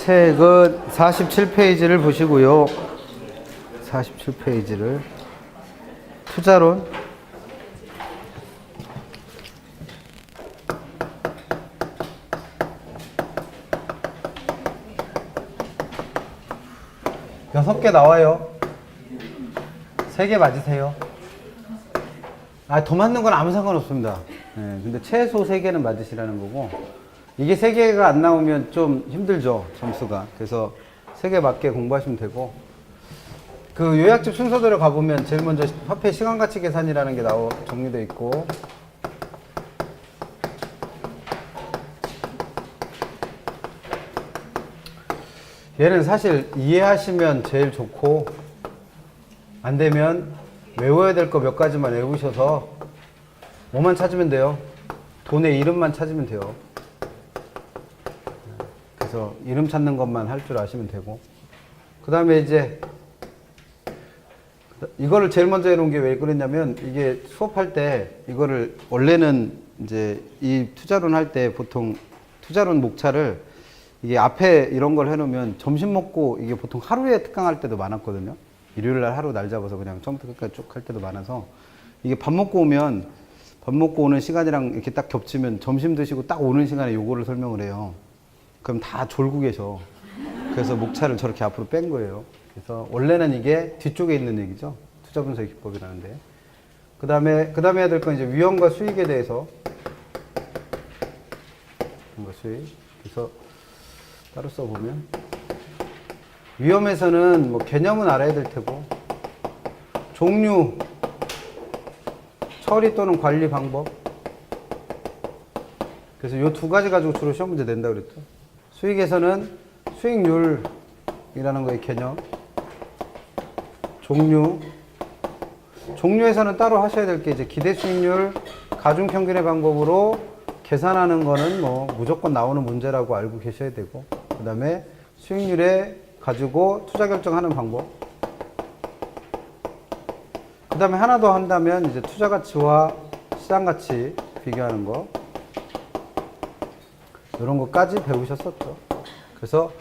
책은 47페이지를 보시고요. 47페이지를 투자론 여섯 개 나와요. 3개 맞으세요. 더 맞는 건 아무 상관없습니다. 네, 근데 최소 3개는 맞으시라는 거고, 이게 3개가 안 나오면 좀 힘들죠, 점수가. 그래서 3개 맞게 공부하시면 되고, 그 요약집 순서대로 가보면 제일 먼저 화폐 시간가치 계산이라는 게 정리되어 있고, 얘는 사실 이해하시면 제일 좋고, 안 되면 외워야 될 거 몇 가지만 외우셔서 뭐만 찾으면 돼요. 돈의 이름만 찾으면 돼요. 그래서 이름 찾는 것만 할 줄 아시면 되고, 그 다음에 이제 이거를 제일 먼저 해놓은 게 왜 그랬냐면, 이게 수업할 때 이거를 원래는 이제 이 투자론 할 때 보통 투자론 목차를 이게 앞에 이런 걸 해놓으면 점심 먹고 이게 보통 하루에 특강할 때도 많았거든요. 일요일날 하루 날 잡아서 그냥 처음부터 끝까지 쭉 할 때도 많아서, 이게 밥 먹고 오는 시간이랑 이렇게 딱 겹치면 점심 드시고 딱 오는 시간에 요거를 설명을 해요. 그럼 다 졸고 계셔. 그래서 목차를 저렇게 앞으로 뺀 거예요. 그래서 원래는 이게 뒤쪽에 있는 얘기죠. 투자 분석 기법이라는데. 그 다음에 해야 될 건 이제 위험과 수익에 대해서. 위험과 수익. 그래서 따로 써보면. 위험에서는 뭐 개념은 알아야 될 테고, 종류, 처리 또는 관리 방법. 그래서 요 두 가지 가지고 주로 시험 문제 낸다고 그랬죠. 수익에서는 수익률이라는 거의 개념, 종류에서는 따로 하셔야 될 게 이제 기대 수익률, 가중평균의 방법으로 계산하는 거는 뭐 무조건 나오는 문제라고 알고 계셔야 되고, 그 다음에 수익률에 가지고 투자 결정하는 방법, 그 다음에 하나 더 한다면 이제 투자 가치와 시장 가치 비교하는 거, 이런 것까지 배우셨었죠. 그래서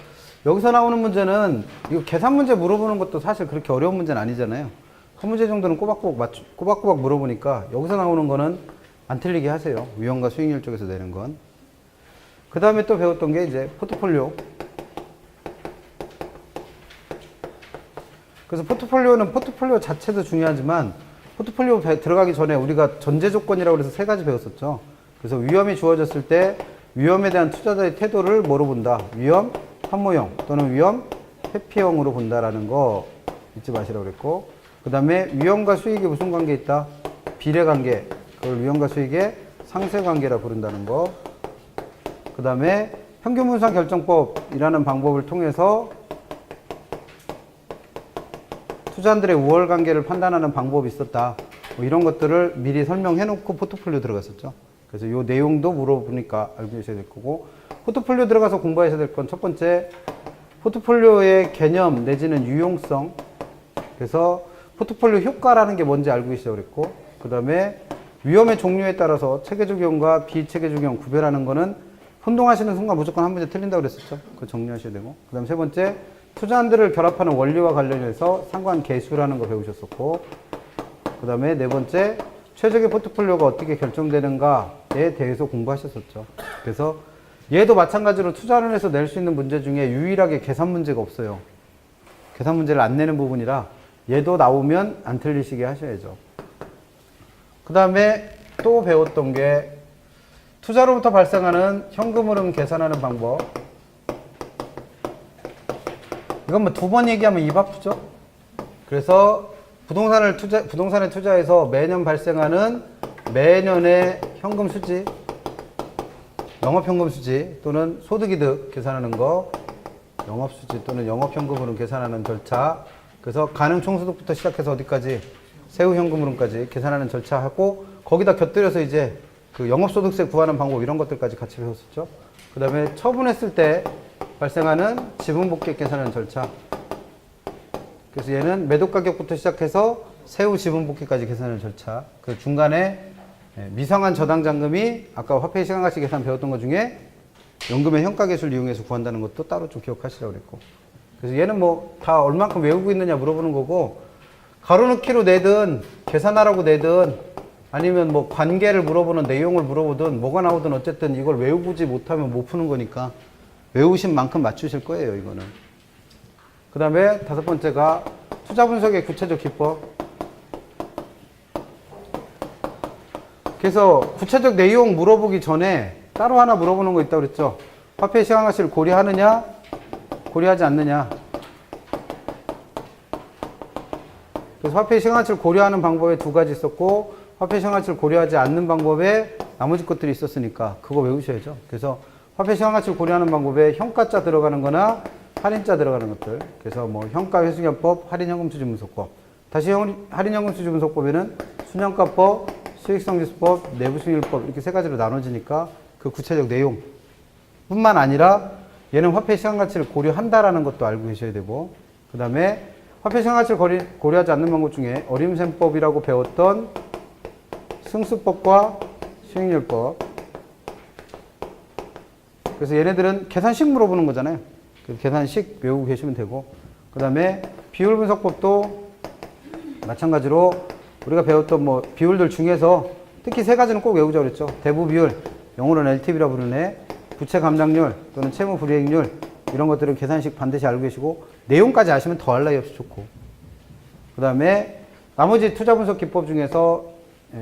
여기서 나오는 문제는, 이거 계산 문제 물어보는 것도 사실 그렇게 어려운 문제는 아니잖아요. 한 문제 정도는 꼬박꼬박 물어보니까 여기서 나오는 거는 안 틀리게 하세요. 위험과 수익률 쪽에서 내는 건. 그 다음에 또 배웠던 게 이제 포트폴리오. 그래서 포트폴리오 자체도 중요하지만, 포트폴리오 들어가기 전에 우리가 전제 조건이라고 해서 3가지 배웠었죠. 그래서 위험이 주어졌을 때 위험에 대한 투자자의 태도를 뭐로 본다? 위험 환모형 또는 위험 회피형으로 본다라는 거 잊지 마시라고 그랬고, 그 다음에 위험과 수익이 무슨 관계 있다? 비례관계. 그걸 위험과 수익의 상쇄관계라 부른다는 거. 그 다음에 평균분산 결정법이라는 방법을 통해서 투자자들의 우월 관계를 판단하는 방법이 있었다. 뭐 이런 것들을 미리 설명해 놓고 포트폴리오 들어갔었죠. 그래서 이 내용도 물어보니까 알고 계셔야 될 거고, 포트폴리오 들어가서 공부하셔야 될 건 첫 번째, 포트폴리오의 개념 내지는 유용성. 그래서 포트폴리오 효과라는 게 뭔지 알고 계시라고 그랬고, 그 다음에 위험의 종류에 따라서 체계적 위험과 비체계적 위험 구별하는 거는 혼동하시는 순간 무조건 한 문제 틀린다고 그랬었죠. 그거 정리하셔야 되고, 그 다음 세 번째, 투자한들을 결합하는 원리와 관련해서 상관계수라는 거 배우셨었고, 그 다음에 네 번째, 최적의 포트폴리오가 어떻게 결정되는가에 대해서 공부하셨었죠. 그래서 얘도 마찬가지로 투자론에서 낼 수 있는 문제 중에 유일하게 계산 문제가 없어요. 계산 문제를 안 내는 부분이라 얘도 나오면 안 틀리시게 하셔야죠. 그 다음에 또 배웠던 게 투자로부터 발생하는 현금 흐름 계산하는 방법. 이건 뭐 2번 얘기하면 입 아프죠? 그래서 부동산에 투자해서 매년 발생하는 매년의 현금 수지, 영업현금 수지 또는 소득이득 계산하는 거, 영업수지 또는 영업현금으로 계산하는 절차. 그래서 가능 총소득부터 시작해서 어디까지? 세후현금으로까지 계산하는 절차하고, 거기다 곁들여서 이제 그 영업소득세 구하는 방법 이런 것들까지 같이 배웠었죠. 그 다음에 처분했을 때 발생하는 지분복귀 계산하는 절차. 그래서 얘는 매도가격부터 시작해서 세후 지분복귀까지 계산하는 절차. 그 중간에 미상한 저당잔금이 아까 화폐 시간가치 계산 배웠던 것 중에 연금의 현가계수를 이용해서 구한다는 것도 따로 좀 기억하시라고 그랬고. 그래서 얘는 뭐 다 얼만큼 외우고 있느냐 물어보는 거고, 가로넣기로 내든 계산하라고 내든 아니면 뭐 관계를 물어보는 내용을 물어보든 뭐가 나오든 어쨌든 이걸 외우지 못하면 못 푸는 거니까 외우신 만큼 맞추실 거예요, 이거는. 그 다음에 다섯 번째가 투자 분석의 구체적 기법. 그래서 구체적 내용 물어보기 전에 따로 하나 물어보는 거 있다고 그랬죠. 화폐 시황 가치를 고려하느냐, 고려하지 않느냐. 그래서 화폐 시황 가치를 고려하는 방법에 두 가지 있었고, 화폐 시황 가치를 고려하지 않는 방법에 나머지 것들이 있었으니까 그거 외우셔야죠. 그래서 화폐 시황 가치를 고려하는 방법에 현가자 들어가는 거나 할인자 들어가는 것들. 그래서 뭐 현가 회수기한법, 할인현금 수지분석법. 다시 할인현금 수지분석법에는 순현가법, 수익성지수법, 내부수익률법 이렇게 세 가지로 나눠지니까 그 구체적 내용 뿐만 아니라 얘는 화폐 시황 가치를 고려한다라는 것도 알고 계셔야 되고, 그 다음에 화폐 시황 가치를 고려하지 않는 방법 중에 어림셈법이라고 배웠던 승수법과 수익률법. 그래서 얘네들은 계산식 물어보는 거잖아요. 계산식 외우고 계시면 되고, 그 다음에 비율 분석법도 마찬가지로 우리가 배웠던 뭐 비율들 중에서 특히 세 가지는 꼭 외우자고 그랬죠. 대부 비율, 영어로는 LTV라 부르네. 부채 감당률 또는 채무 불이익률, 이런 것들은 계산식 반드시 알고 계시고, 내용까지 아시면 더할 나위 없이 좋고, 그 다음에 나머지 투자 분석 기법 중에서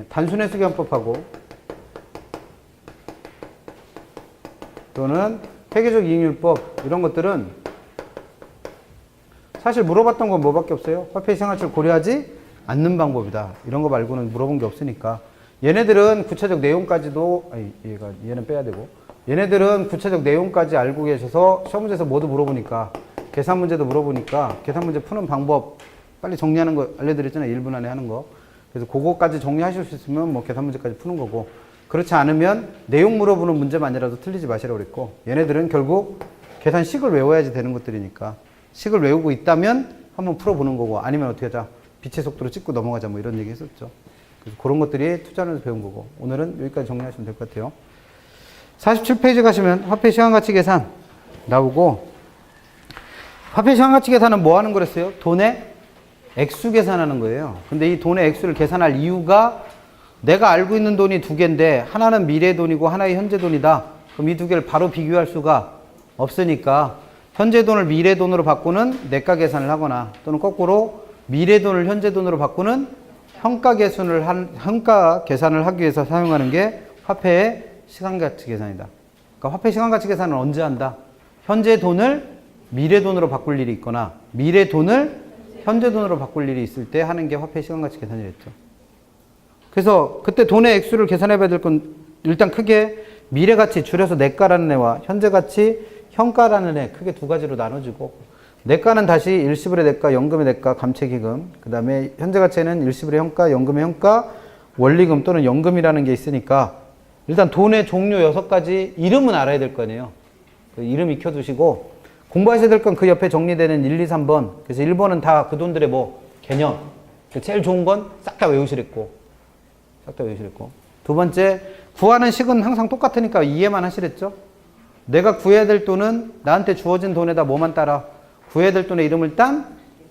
단순 회수기한법하고 또는 회계적 이익률법, 이런 것들은 사실 물어봤던 건 뭐밖에 없어요. 화폐 시황 가치를 고려하지 않는 방법이다. 이런 거 말고는 물어본 게 없으니까. 얘네들은 구체적 내용까지도, 얘는 빼야 되고, 얘네들은 구체적 내용까지 알고 계셔서 시험 문제에서 모두 물어보니까, 계산 문제도 물어보니까 계산 문제 푸는 방법 빨리 정리하는 거 알려드렸잖아요. 1분 안에 하는 거. 그래서 그거까지 정리하실 수 있으면 뭐 계산 문제까지 푸는 거고, 그렇지 않으면 내용 물어보는 문제만이라도 틀리지 마시라고 그랬고, 얘네들은 결국 계산식을 외워야지 되는 것들이니까 식을 외우고 있다면 한번 풀어보는 거고, 아니면 어떻게 하자, 빛의 속도로 찍고 넘어가자, 뭐 이런 얘기 했었죠. 그래서 그런 것들이 투자하면서 배운 거고, 오늘은 여기까지 정리하시면 될 것 같아요. 47페이지 가시면 화폐 시황가치 계산 나오고, 화폐 시황가치 계산은 뭐 하는 거랬어요? 돈의 액수 계산하는 거예요. 근데 이 돈의 액수를 계산할 이유가, 내가 알고 있는 돈이 두 개인데 하나는 미래 돈이고 하나의 현재 돈이다. 그럼 이 두 개를 바로 비교할 수가 없으니까 현재 돈을 미래 돈으로 바꾸는 내가 계산을 하거나, 또는 거꾸로 미래 돈을 현재 돈으로 바꾸는 현가 계산을 하기 위해서 사용하는 게 화폐의 시간가치 계산이다. 그러니까 화폐 시간가치 계산은 언제 한다? 현재 돈을 미래 돈으로 바꿀 일이 있거나 미래 돈을 현재 돈으로 바꿀 일이 있을 때 하는 게 화폐 시간가치 계산이랬죠. 그래서 그때 돈의 액수를 계산해 봐야 될 건, 일단 크게 미래가치 줄여서 내가라는 애와 현재가치 현가라는 애, 크게 두 가지로 나눠지고, 내가는 다시 일시불의 내가, 연금의 내가, 감채기금, 그 다음에 현재가치에는 일시불의 현가, 연금의 현가, 원리금 또는 연금이라는 게 있으니까 일단 돈의 종류 6가지 이름은 알아야 될 거 아니에요. 그 이름 익혀두시고, 공부하셔야 될 건 그 옆에 정리되는 1, 2, 3번. 그래서 1번은 다 그 돈들의 뭐 개념, 제일 좋은 건 싹 다 외우시랬고, 두 번째, 구하는 식은 항상 똑같으니까 이해만 하시랬죠. 내가 구해야 될 돈은 나한테 주어진 돈에다 뭐만 따라, 구해야 될 돈의 이름을 딴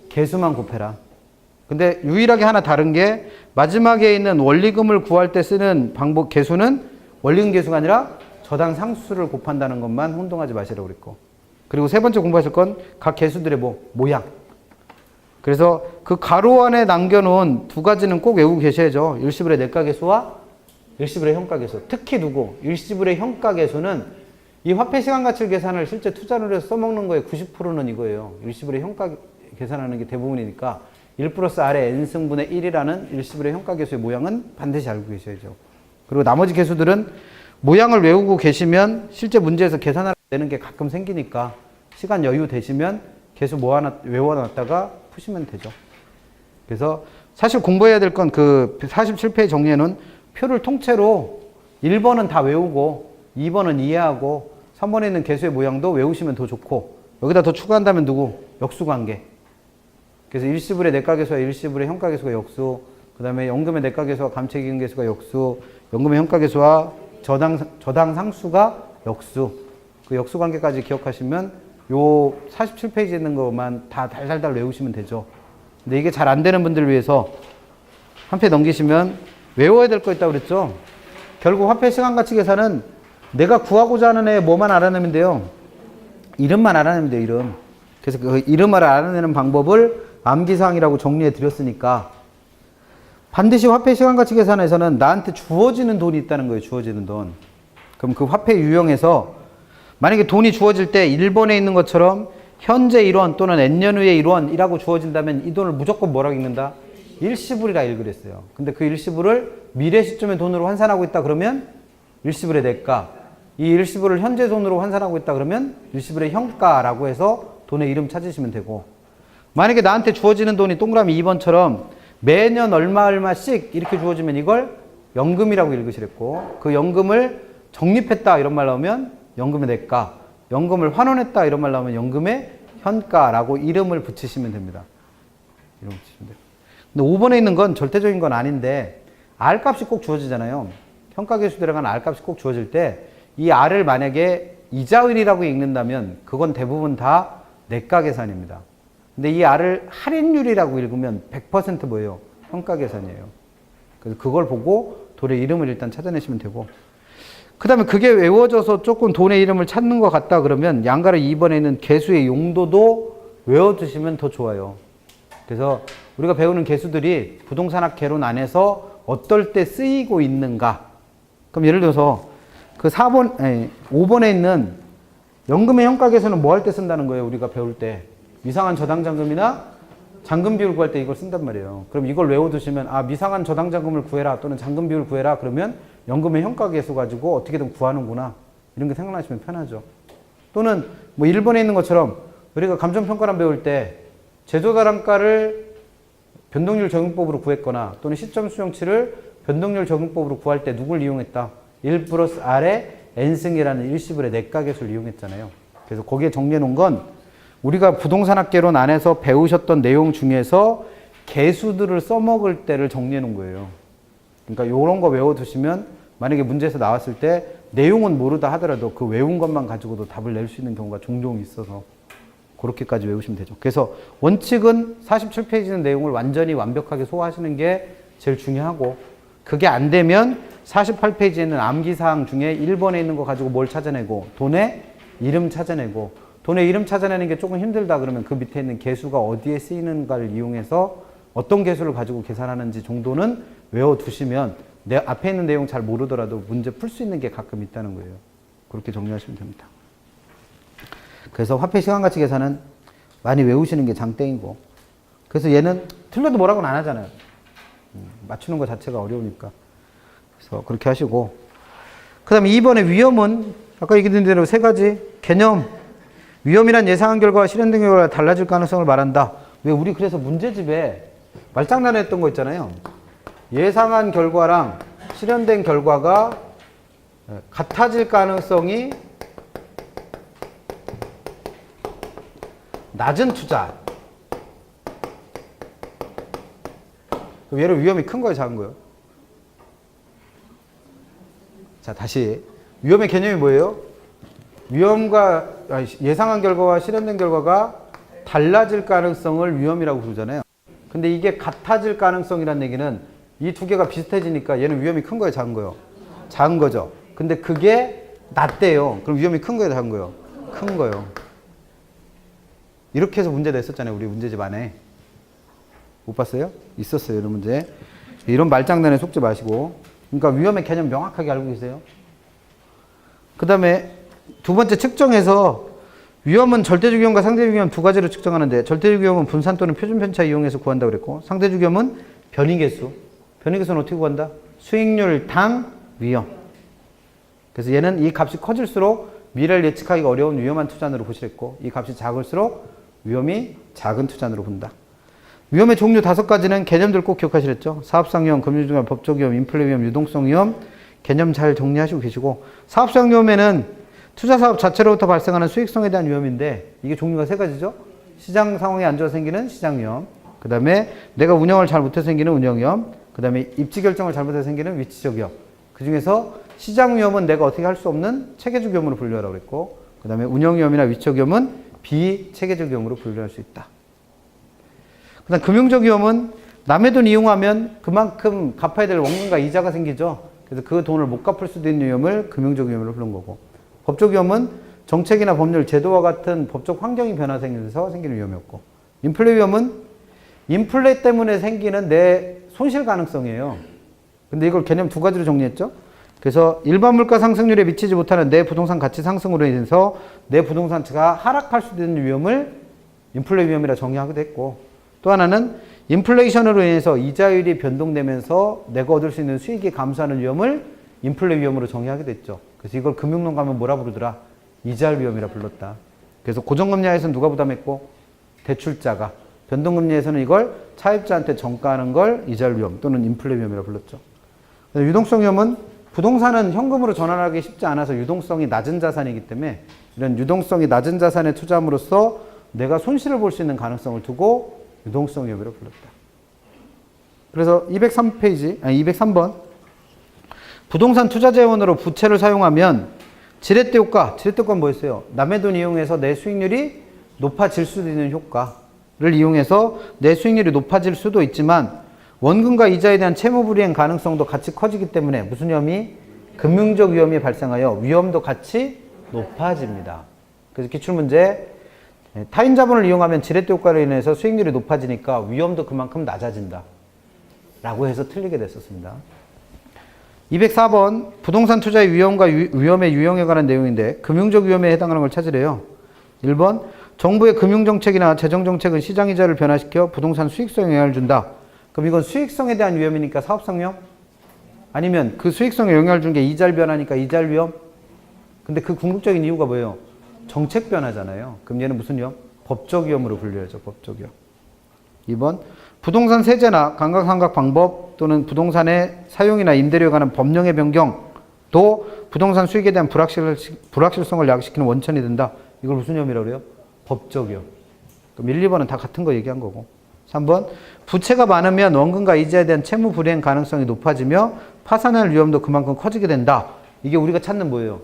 개수만 곱해라. 근데 유일하게 하나 다른 게, 마지막에 있는 원리금을 구할 때 쓰는 방법 개수는 원리금 개수가 아니라 저당 상수를 곱한다는 것만 혼동하지 마시라고 그랬고, 그리고 세 번째 공부하실 건 각 개수들의 모양. 그래서 그 가로 안에 남겨놓은 두 가지는 꼭 외우고 계셔야죠. 일시불의 내가 개수와 일시불의 현가 개수. 특히 누구? 일시불의 현가 개수는 이 화폐 시간 가치 계산을 실제 투자를 해서 써먹는 거에 90%는 이거예요. 일시불의 현가 계산하는 게 대부분이니까 1 플러스 R의 n승분의 1이라는 일시불의 현가 개수의 모양은 반드시 알고 계셔야죠. 그리고 나머지 개수들은 모양을 외우고 계시면 실제 문제에서 계산하는 게 가끔 생기니까 시간 여유 되시면 개수 뭐 하나 외워놨다가 푸시면 되죠. 그래서 사실 공부해야 될 건 그 47페이지 정리에는 표를 통째로 1번은 다 외우고 2번은 이해하고 3번에 있는 개수의 모양도 외우시면 더 좋고, 여기다 더 추가한다면 누구? 역수관계. 그래서 일시불의 내가계수와 일시불의 현가계수가 역수, 그 다음에 연금의 내가계수와 감채기금 계수가 역수, 연금의 현가계수와 저당 상수가 역수, 그 역수관계까지 기억하시면 요 47페이지에 있는 것만 다 달달달 외우시면 되죠. 근데 이게 잘 안 되는 분들을 위해서 한 페이지 넘기시면 외워야 될 거 있다고 그랬죠. 결국 화폐 시간가치 계산은 내가 구하고자 하는 애 뭐만 알아내면 돼요. 이름만 알아내면 돼요, 이름. 그래서 그 이름을 알아내는 방법을 암기사항이라고 정리해 드렸으니까 반드시 화폐 시간가치 계산에서는 나한테 주어지는 돈이 있다는 거예요, 주어지는 돈. 그럼 그 화폐 유형에서 만약에 돈이 주어질 때 1번에 있는 것처럼 현재 1원 또는 N년 후에 1원이라고 주어진다면 이 돈을 무조건 뭐라고 읽는다? 일시불이라 읽으랬어요. 근데 그 일시불을 미래 시점의 돈으로 환산하고 있다 그러면 일시불의 대가, 이 일시불을 현재 돈으로 환산하고 있다 그러면 일시불의 현가라고 해서 돈의 이름 찾으시면 되고, 만약에 나한테 주어지는 돈이 동그라미 2번처럼 매년 얼마씩 이렇게 주어지면 이걸 연금이라고 읽으시랬고, 그 연금을 적립했다 이런 말 나오면 연금의 대가, 연금을 환원했다 이런 말 나오면 연금의 현가라고 이름을 붙이시면 됩니다. 이름 붙이시면 돼요. 근데 5번에 있는 건 절대적인 건 아닌데 R 값이 꼭 주어지잖아요. 현가계수 들어간 R 값이 꼭 주어질 때 이 R을 만약에 이자율이라고 읽는다면 그건 대부분 다 내가 계산입니다. 근데 이 R을 할인율이라고 읽으면 100% 뭐예요? 현가 계산이에요. 그래서 그걸 보고 돈의 이름을 일단 찾아내시면 되고, 그 다음에 그게 외워져서 조금 돈의 이름을 찾는 것 같다 그러면 양가로 2번에 있는 계수의 용도도 외워두시면 더 좋아요. 그래서 우리가 배우는 계수들이 부동산학 개론 안에서 어떨 때 쓰이고 있는가. 그럼 예를 들어서 그 5번에 있는 연금의 현가계수는 뭐 할 때 쓴다는 거예요, 우리가 배울 때. 미상한 저당장금이나 잔금 비율 구할 때 이걸 쓴단 말이에요. 그럼 이걸 외워두시면, 아, 미상한 저당장금을 구해라 또는 잔금 비율 구해라 그러면 연금의 현가계수 가지고 어떻게든 구하는구나, 이런 게 생각나시면 편하죠. 또는 뭐 1번에 있는 것처럼 우리가 감정평가란 배울 때 제조단가를 변동률 적용법으로 구했거나 또는 시점 수용치를 변동률 적용법으로 구할 때 누굴 이용했다? 1 플러스 R의 N승이라는 일시불의 내가계수를 이용했잖아요. 그래서 거기에 정리해 놓은 건 우리가 부동산학개론 안에서 배우셨던 내용 중에서 계수들을 써먹을 때를 정리해 놓은 거예요. 그러니까 이런 거 외워두시면 만약에 문제에서 나왔을 때 내용은 모르다 하더라도 그 외운 것만 가지고도 답을 낼 수 있는 경우가 종종 있어서 그렇게까지 외우시면 되죠. 그래서 원칙은 47페이지는 내용을 완전히 완벽하게 소화하시는 게 제일 중요하고, 그게 안 되면 48페이지에는 암기사항 중에 1번에 있는 거 가지고 뭘 찾아내고 돈의 이름 찾아내고, 돈의 이름 찾아내는 게 조금 힘들다 그러면 그 밑에 있는 계수가 어디에 쓰이는가를 이용해서 어떤 계수를 가지고 계산하는지 정도는 외워두시면 내 앞에 있는 내용 잘 모르더라도 문제 풀 수 있는 게 가끔 있다는 거예요. 그렇게 정리하시면 됩니다. 그래서 화폐 시간가치 계산은 많이 외우시는 게 장땡이고, 그래서 얘는 틀려도 뭐라고는 안 하잖아요. 맞추는 것 자체가 어려우니까. 그래서 그렇게 하시고, 그 다음에 2번의 위험은 아까 얘기드린 대로 세 가지 개념, 위험이란 예상한 결과와 실현된 결과가 달라질 가능성을 말한다. 왜 우리 그래서 문제집에 말장난을 했던 거 있잖아요. 예상한 결과랑 실현된 결과가 같아질 가능성이 낮은 투자. 얘를 위험이 큰 거예요, 작은 거예요? 자, 다시. 위험의 개념이 뭐예요? 위험과 예상한 결과와 실현된 결과가 달라질 가능성을 위험이라고 부르잖아요. 근데 이게 같아질 가능성이라는 얘기는 이 두 개가 비슷해지니까 얘는 위험이 큰 거예요, 작은 거예요? 작은 거죠. 근데 그게 낮대요. 그럼 위험이 큰 거예요, 작은 거예요? 큰 거예요. 이렇게 해서 문제 냈었잖아요, 우리 문제집 안에. 못 봤어요? 있었어요, 이런 문제. 이런 말장난에 속지 마시고. 그러니까 위험의 개념 명확하게 알고 계세요. 그 다음에 두 번째, 측정해서 위험은 절대적 위험과 상대적 위험 두 가지로 측정하는데, 절대적 위험은 분산 또는 표준 편차 이용해서 구한다고 그랬고, 상대적 위험은 변이계수. 변이계수는 어떻게 구한다? 수익률 당 위험. 그래서 얘는 이 값이 커질수록 미래를 예측하기가 어려운 위험한 투자로 보시랬고, 이 값이 작을수록 위험이 작은 투자로 본다. 위험의 종류 5가지는 개념들 꼭 기억하시랬죠? 사업상 위험, 금융적 위험, 법적 위험, 인플레 위험, 유동성 위험, 개념 잘 정리하시고 계시고, 사업상 위험에는 투자 사업 자체로부터 발생하는 수익성에 대한 위험인데, 이게 종류가 3가지죠? 시장 상황이 안 좋아서 생기는 시장 위험, 그 다음에 내가 운영을 잘 못해서 생기는 운영 위험, 그 다음에 입지 결정을 잘못해서 생기는 위치적 위험. 그 중에서 시장 위험은 내가 어떻게 할 수 없는 체계적 위험으로 분류하라고 그랬고, 그 다음에 운영위험이나 위촉위험은 비체계적 위험으로 분류할 수 있다. 그 다음 금융적 위험은 남의 돈 이용하면 그만큼 갚아야 될 원금과 이자가 생기죠. 그래서 그 돈을 못 갚을 수도 있는 위험을 금융적 위험으로 부른 거고, 법적 위험은 정책이나 법률, 제도와 같은 법적 환경이 변화생기면서 생기는 위험이었고, 인플레 위험은 인플레 때문에 생기는 내 손실 가능성이에요. 근데 이걸 개념 두 가지로 정리했죠. 그래서 일반 물가 상승률에 미치지 못하는 내 부동산 가치 상승으로 인해서 내 부동산 가치가 하락할 수도 있는 위험을 인플레 위험이라 정의하기도 했고, 또 하나는 인플레이션으로 인해서 이자율이 변동되면서 내가 얻을 수 있는 수익이 감소하는 위험을 인플레 위험으로 정의하기도 했죠. 그래서 이걸 금융론 가면 뭐라 부르더라? 이자율 위험이라 불렀다. 그래서 고정금리하에서는 누가 부담했고? 대출자가. 변동금리에서는 이걸 차입자한테 정가하는 걸 이자율 위험 또는 인플레 위험이라 불렀죠. 유동성 위험은 부동산은 현금으로 전환하기 쉽지 않아서 유동성이 낮은 자산이기 때문에 이런 유동성이 낮은 자산에 투자함으로써 내가 손실을 볼 수 있는 가능성을 두고 유동성 위험이라고 불렀다. 그래서 203번 부동산 투자 재원으로 부채를 사용하면 지렛대 효과, 지렛대 효과는 뭐였어요? 남의 돈 이용해서 내 수익률이 높아질 수도 있는 효과를 이용해서 내 수익률이 높아질 수도 있지만 원금과 이자에 대한 채무 불이행 가능성도 같이 커지기 때문에 무슨 위험이? 금융적 위험이 발생하여 위험도 같이 높아집니다. 그래서 기출문제 타인 자본을 이용하면 지렛대 효과로 인해서 수익률이 높아지니까 위험도 그만큼 낮아진다 라고 해서 틀리게 됐었습니다. 204번 부동산 투자의 위험과 위험의 유형에 관한 내용인데 금융적 위험에 해당하는 걸 찾으래요. 1번 정부의 금융정책이나 재정정책은 시장이자를 변화시켜 부동산 수익성에 영향을 준다. 그럼 이건 수익성에 대한 위험이니까 사업성 위험? 아니면 그 수익성에 영향을 준 게 이자율 변화니까 이자율 위험? 근데 그 궁극적인 이유가 뭐예요? 정책 변화잖아요. 그럼 얘는 무슨 위험? 법적 위험으로 분류하죠. 법적 위험. 2번 부동산 세제나 감가상각 방법 또는 부동산의 사용이나 임대료에 관한 법령의 변경도 부동산 수익에 대한 불확실성을 야기시키는 원천이 된다. 이걸 무슨 위험이라고 그래요? 법적 위험. 그럼 1, 2번은 다 같은 거 얘기한 거고. 3번 부채가 많으면 원금과 이자에 대한 채무 불이행 가능성이 높아지며 파산할 위험도 그만큼 커지게 된다. 이게 우리가 찾는 뭐예요?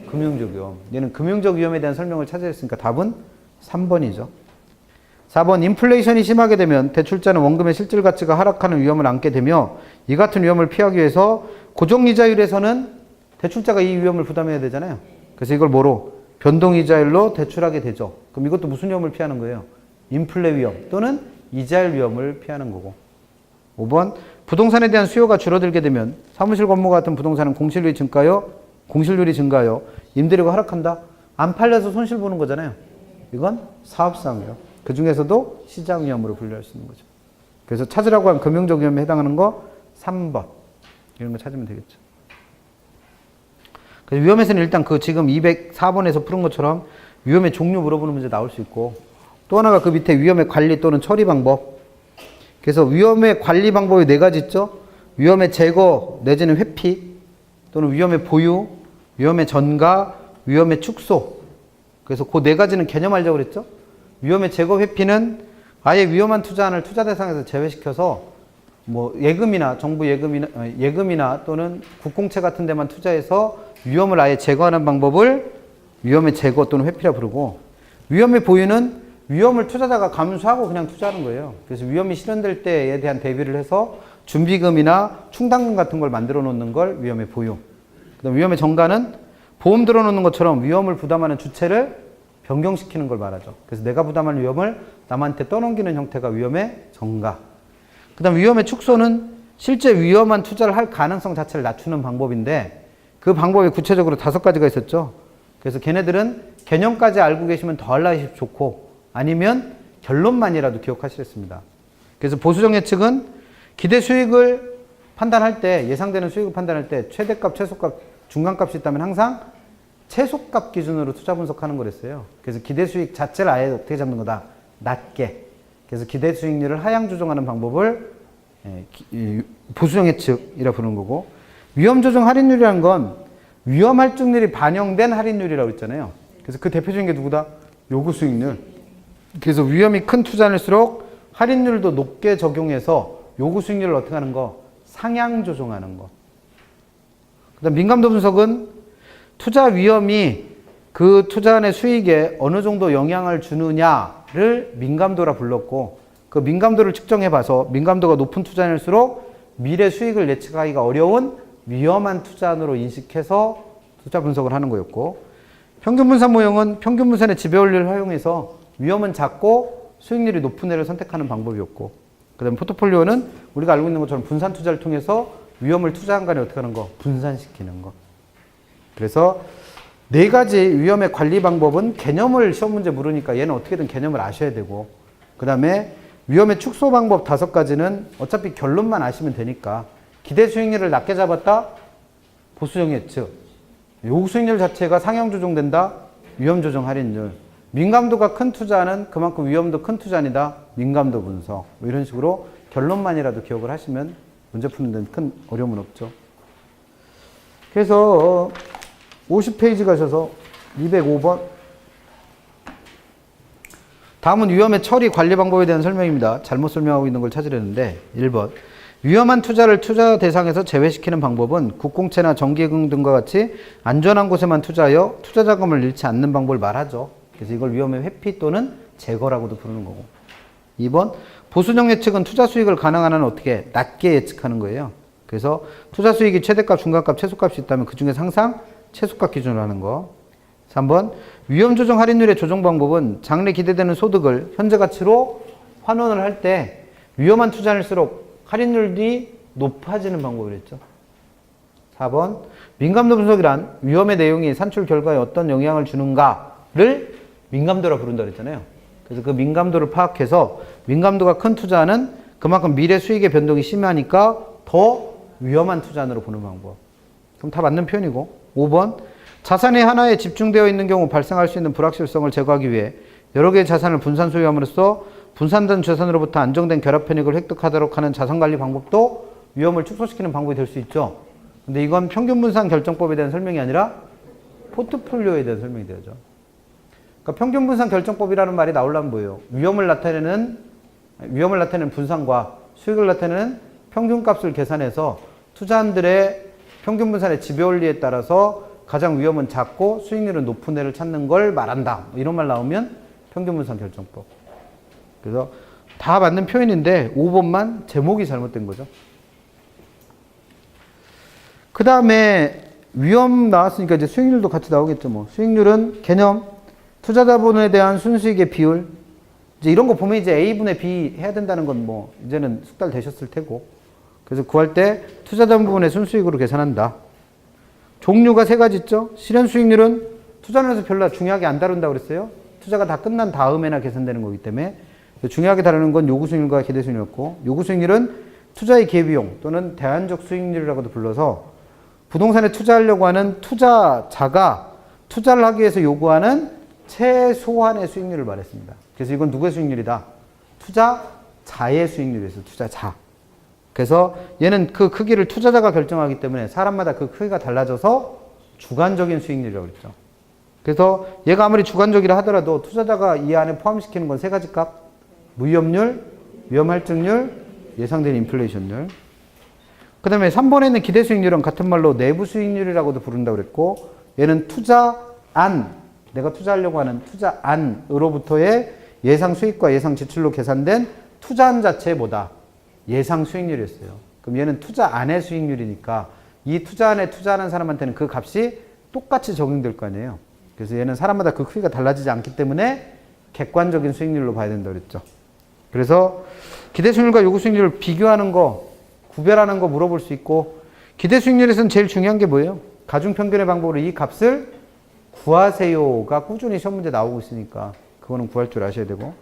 금융적 위험. 얘는 금융적 위험에 대한 설명을 찾아야 했으니까 답은 3번이죠. 4번 인플레이션이 심하게 되면 대출자는 원금의 실질 가치가 하락하는 위험을 안게 되며 이 같은 위험을 피하기 위해서 고정이자율에서는 대출자가 이 위험을 부담해야 되잖아요. 그래서 이걸 뭐로? 변동이자율로 대출하게 되죠. 그럼 이것도 무슨 위험을 피하는 거예요? 인플레 위험 또는 이자율 위험을 피하는 거고. 5번 부동산에 대한 수요가 줄어들게 되면 사무실 건물 같은 부동산은 공실률이 증가하여 임대료가 하락한다. 안 팔려서 손실 보는 거잖아요. 이건 사업상 위험. 그 중에서도 시장 위험으로 분류할 수 있는 거죠. 그래서 찾으라고 한 금융적 위험에 해당하는 거 3번. 이런 거 찾으면 되겠죠. 그래서 위험에서는 일단 그 지금 204번에서 푸른 것처럼 위험의 종류 물어보는 문제 나올 수 있고, 또 하나가 그 밑에 위험의 관리 또는 처리 방법. 그래서 위험의 관리 방법이 4가지 있죠. 위험의 제거 내지는 회피, 또는 위험의 보유, 위험의 전가, 위험의 축소. 그래서 그 4가지는 개념하려고 그랬죠. 위험의 제거 회피는 아예 위험한 투자안을 투자 대상에서 제외시켜서 뭐 예금이나 정부 예금이나 또는 국공채 같은 데만 투자해서 위험을 아예 제거하는 방법을 위험의 제거 또는 회피라 부르고, 위험의 보유는 위험을 투자자가 감수하고 그냥 투자하는 거예요. 그래서 위험이 실현될 때에 대한 대비를 해서 준비금이나 충당금 같은 걸 만들어 놓는 걸 위험의 보유. 그다음 위험의 전가는 보험 들어 놓는 것처럼 위험을 부담하는 주체를 변경시키는 걸 말하죠. 그래서 내가 부담할 위험을 남한테 떠넘기는 형태가 위험의 전가. 그다음 위험의 축소는 실제 위험한 투자를 할 가능성 자체를 낮추는 방법인데 그 방법이 구체적으로 5가지가 있었죠. 그래서 걔네들은 개념까지 알고 계시면 더 알라시 좋고 아니면 결론만이라도 기억하시랬습니다. 그래서 보수적 예측은 기대 수익을 판단할 때, 예상되는 수익을 판단할 때 최대값, 최소값, 중간값이 있다면 항상 최소값 기준으로 투자 분석하는 거랬어요. 그래서 기대 수익 자체를 아예 어떻게 잡는 거다? 낮게. 그래서 기대 수익률을 하향 조정하는 방법을 보수적 예측이라 부르는 거고, 위험 조정 할인율이라는 건 위험 할증률이 반영된 할인율이라고 했잖아요. 그래서 그 대표적인 게 누구다? 요구 수익률. 그래서 위험이 큰 투자일수록 할인율도 높게 적용해서 요구 수익률을 어떻게 하는 거? 상향 조정하는 거. 그다음 민감도 분석은 투자 위험이 그 투자안의 수익에 어느 정도 영향을 주느냐를 민감도라 불렀고, 그 민감도를 측정해 봐서 민감도가 높은 투자일수록 미래 수익을 예측하기가 어려운 위험한 투자안으로 인식해서 투자 분석을 하는 거였고, 평균분산 모형은 평균분산의 지배원리를 활용해서 위험은 작고 수익률이 높은 애를 선택하는 방법이었고, 그 다음에 포트폴리오는 우리가 알고 있는 것처럼 분산 투자를 통해서 위험을 투자한 간에 어떻게 하는 거? 분산시키는 거. 그래서 네 가지 위험의 관리 방법은 개념을 시험 문제 물으니까 얘는 어떻게든 개념을 아셔야 되고, 그 다음에 위험의 축소 방법 5가지는 어차피 결론만 아시면 되니까 기대 수익률을 낮게 잡았다? 보수형 예측. 요구 수익률 자체가 상향 조정된다? 위험 조정 할인율. 민감도가 큰 투자는 그만큼 위험도 큰 투자니다? 민감도 분석. 뭐 이런 식으로 결론만이라도 기억을 하시면 문제 푸는 데는 큰 어려움은 없죠. 그래서 50페이지 가셔서 205번. 다음은 위험의 처리 관리 방법에 대한 설명입니다. 잘못 설명하고 있는 걸 찾으려는데 1번. 위험한 투자를 투자 대상에서 제외시키는 방법은 국공채나 정기금 등과 같이 안전한 곳에만 투자하여 투자 자금을 잃지 않는 방법을 말하죠. 그래서 이걸 위험의 회피 또는 제거라고도 부르는 거고. 2번. 보수적 예측은 투자 수익을 가능한 한은 어떻게 낮게 예측하는 거예요. 그래서 투자 수익이 최대값, 중간값, 최소값이 있다면 그 중에서 항상 최소값 기준으로 하는 거. 3번. 위험 조정 할인율의 조정 방법은 장래 기대되는 소득을 현재 가치로 환원을 할 때 위험한 투자일수록 할인율이 높아지는 방법이랬죠. 4번. 민감도 분석이란 위험의 내용이 산출 결과에 어떤 영향을 주는가를 민감도라 부른다 그랬잖아요. 그래서 그 민감도를 파악해서 민감도가 큰 투자는 그만큼 미래 수익의 변동이 심하니까 더 위험한 투자안으로 보는 방법. 그럼 다 맞는 표현이고. 5번. 자산이 하나에 집중되어 있는 경우 발생할 수 있는 불확실성을 제거하기 위해 여러 개의 자산을 분산 소유함으로써 분산된 자산으로부터 안정된 결합 편익을 획득하도록 하는 자산관리 방법도 위험을 축소시키는 방법이 될 수 있죠. 근데 이건 평균분산 결정법에 대한 설명이 아니라 포트폴리오에 대한 설명이 되죠. 그러니까 평균분산 결정법이라는 말이 나오려면 뭐예요? 위험을 나타내는 분산과 수익을 나타내는 평균값을 계산해서 투자한들의 평균분산의 지배원리에 따라서 가장 위험은 작고 수익률은 높은 애를 찾는 걸 말한다. 이런 말 나오면 평균분산 결정법. 그래서 다 맞는 표현인데 5번만 제목이 잘못된 거죠. 그 다음에 위험 나왔으니까 이제 수익률도 같이 나오겠죠. 뭐 수익률은 개념, 투자 자본에 대한 순수익의 비율. 이제 이런 거 보면 이제 A분의 B 해야 된다는 건 뭐 이제는 숙달 되셨을 테고. 그래서 구할 때 투자 자본 부분의 순수익으로 계산한다. 종류가 3가지 있죠. 실현 수익률은 투자론에서 별로 중요하게 안 다룬다고 그랬어요. 투자가 다 끝난 다음에나 계산되는 거기 때문에 중요하게 다루는 건 요구 수익률과 기대 수익률이었고, 요구 수익률은 투자의 기회비용 또는 대안적 수익률이라고도 불러서 부동산에 투자하려고 하는 투자자가 투자를 하기 위해서 요구하는 최소한의 수익률을 말했습니다. 그래서 이건 누구의 수익률이다? 투자자의 수익률이었어요. 투자자. 그래서 얘는 그 크기를 투자자가 결정하기 때문에 사람마다 그 크기가 달라져서 주관적인 수익률이라고 그랬죠. 그래서 얘가 아무리 주관적이라 하더라도 투자자가 이 안에 포함시키는 건 3가지 값. 무위험률, 위험할증률, 예상된 인플레이션율. 그 다음에 3번에 있는 기대 수익률은 같은 말로 내부 수익률이라고도 부른다고 그랬고, 얘는 투자안, 내가 투자하려고 하는 투자안으로부터의 예상 수익과 예상 지출로 계산된 투자안 자체보다 예상 수익률이었어요. 그럼 얘는 투자안의 수익률이니까 이 투자안에 투자하는 사람한테는 그 값이 똑같이 적용될 거 아니에요. 그래서 얘는 사람마다 그 크기가 달라지지 않기 때문에 객관적인 수익률로 봐야 된다고 그랬죠. 그래서 기대 수익률과 요구 수익률을 비교하는 거, 구별하는 거 물어볼 수 있고, 기대 수익률에서는 제일 중요한 게 뭐예요? 가중평균의 방법으로 이 값을 구하세요가 꾸준히 시험 문제 나오고 있으니까 그거는 구할 줄 아셔야 되고,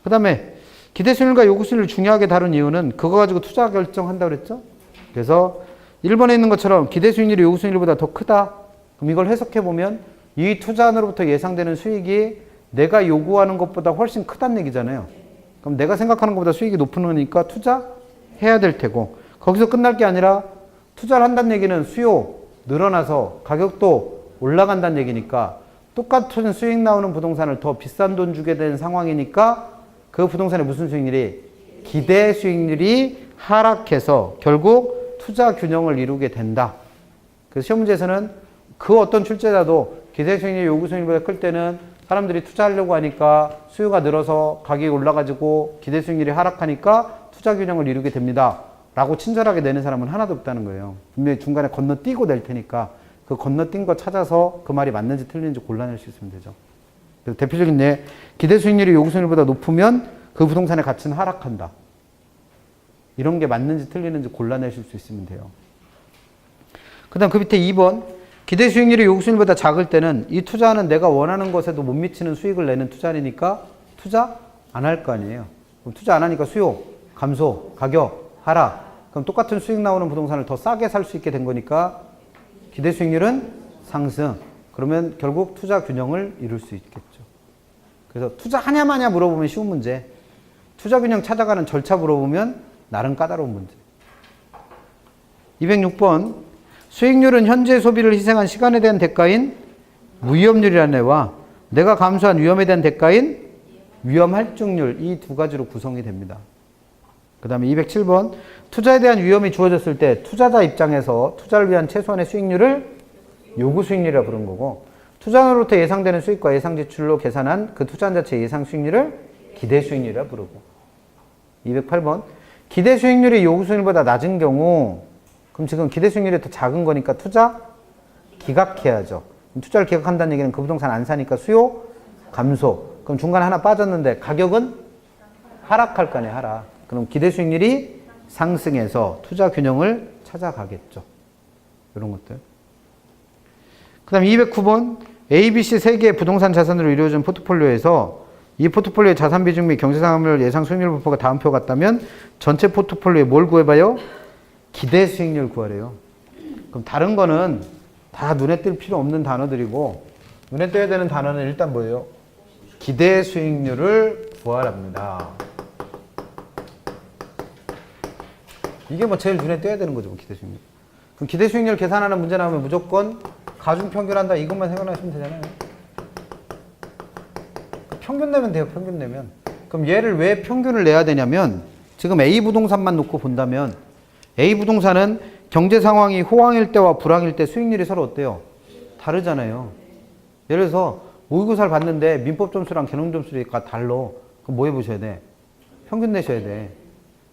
그 다음에 기대 수익률과 요구 수익률을 중요하게 다룬 이유는 그거 가지고 투자 결정한다고 그랬죠? 그래서 1번에 있는 것처럼 기대 수익률이 요구 수익률보다 더 크다. 그럼 이걸 해석해보면 이 투자안으로부터 예상되는 수익이 내가 요구하는 것보다 훨씬 크다는 얘기잖아요. 그럼 내가 생각하는 것보다 수익이 높은 거니까 투자해야 될 테고, 거기서 끝날 게 아니라 투자를 한다는 얘기는 수요 늘어나서 가격도 올라간다는 얘기니까 똑같은 수익 나오는 부동산을 더 비싼 돈 주게 된 상황이니까 그 부동산의 무슨 수익률이? 기대 수익률이 하락해서 결국 투자 균형을 이루게 된다. 그래서 시험 문제에서는 그 어떤 출제자도 기대 수익률이 요구 수익률보다 클 때는 사람들이 투자하려고 하니까 수요가 늘어서 가격이 올라가지고 기대 수익률이 하락하니까 투자 균형을 이루게 됩니다. 라고 친절하게 내는 사람은 하나도 없다는 거예요. 분명히 중간에 건너뛰고 낼 테니까 그 건너뛴 거 찾아서 그 말이 맞는지 틀리는지 골라낼 수 있으면 되죠. 그래서 대표적인 예, 기대 수익률이 요구 수익률보다 높으면 그 부동산의 가치는 하락한다. 이런 게 맞는지 틀리는지 골라내실 수 있으면 돼요. 그 다음 그 밑에 2번 기대 수익률이 요구 수익률보다 작을 때는 이 투자는 내가 원하는 것에도 못 미치는 수익을 내는 투자니까 투자 안 할 거 아니에요. 그럼 투자 안 하니까 수요, 감소, 가격, 하락. 그럼 똑같은 수익 나오는 부동산을 더 싸게 살 수 있게 된 거니까 기대 수익률은 상승. 그러면 결국 투자 균형을 이룰 수 있겠죠. 그래서 투자하냐 마냐 물어보면 쉬운 문제. 투자 균형 찾아가는 절차 물어보면 나름 까다로운 문제. 206번 수익률은 현재 소비를 희생한 시간에 대한 대가인 무위험률이라는 애와 내가 감수한 위험에 대한 대가인 위험 할증률 이 두 가지로 구성이 됩니다. 그 다음에 207번 투자에 대한 위험이 주어졌을 때 투자자 입장에서 투자를 위한 최소한의 수익률을 요구 수익률이라 부르는 거고 투자자로부터 예상되는 수익과 예상 지출로 계산한 그 투자한 자체의 예상 수익률을 기대 수익률이라 부르고 208번 기대 수익률이 요구 수익률보다 낮은 경우 그럼 지금 기대 수익률이 더 작은 거니까 투자 기각해야죠. 투자를 기각한다는 얘기는 그 부동산 안 사니까 수요 감소. 그럼 중간에 하나 빠졌는데 가격은 하락할 거 아니에요. 하락. 그럼 기대 수익률이 상승해서 투자 균형을 찾아가겠죠. 이런 것들. 그 다음 209번 A, B, C 세 개의 부동산 자산으로 이루어진 포트폴리오에서 이 포트폴리오의 자산 비중 및 경제상황별 예상 수익률 분포가 다음 표 같다면 전체 포트폴리오에 뭘 구해봐요? 기대 수익률 구하래요. 그럼 다른 거는 다 눈에 띌 필요 없는 단어들이고 눈에 띄어야 되는 단어는 일단 뭐예요? 기대 수익률을 구하랍니다. 이게 뭐 제일 눈에 띄어야 되는 거죠, 뭐 기대 수익률. 그럼 기대 수익률 계산하는 문제 나오면 무조건 가중평균한다 이것만 생각하시면 되잖아요. 평균 내면 돼요, 평균 내면. 그럼 얘를 왜 평균을 내야 되냐면 지금 A 부동산만 놓고 본다면 A 부동산은 경제 상황이 호황일 때와 불황일 때 수익률이 서로 어때요? 다르잖아요. 예를 들어서 모의고사를 봤는데 민법 점수랑 개론 점수가 달라. 그럼 뭐 해보셔야 돼? 평균 내셔야 돼.